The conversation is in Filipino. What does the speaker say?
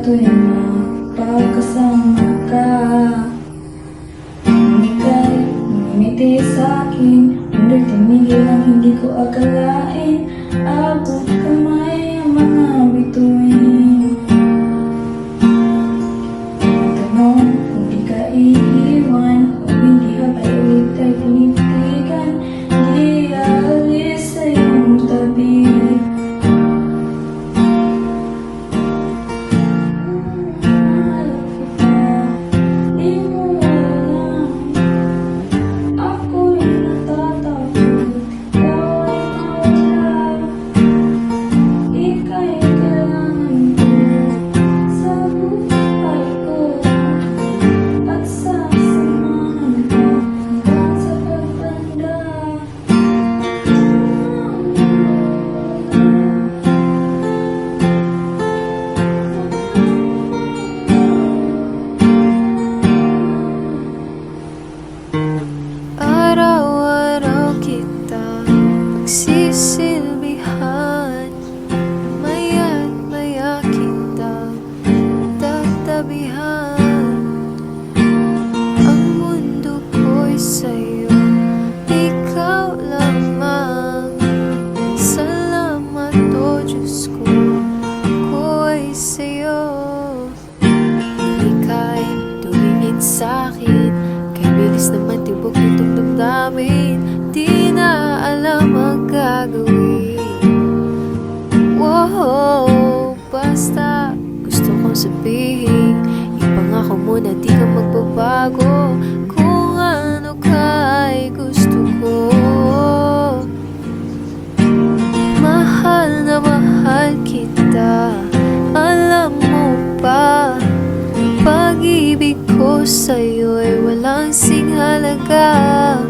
tuwing magpagkasama ka. Ika'y ngumiti sa'kin, mundo'y tumigil ang hindi ko akalain. Abot kamay ang mga bituin. Tanong kung di ka iiwan o hindi habay ulit ay tinitigan. Di aalis sa iyong tabi. Araw-araw kita pagsisilbihan, maya't maya kita tatabihan. Ang mundo ko'y sa'yo, ikaw lamang. Salamat o Diyos ko, ako'y sa'yo. Ika'y tumingin sa'kin, kay bilis naman tibok nitong damdamin. Di na alam ang gagawin. Wow, basta gusto kong sabihin, ipangako mo na di ka magbabago. Kung ano ka'y gusto ko, mahal na mahal kita. Alam mo ba, pag-ibig ko sa'yo ay walang singhalaga.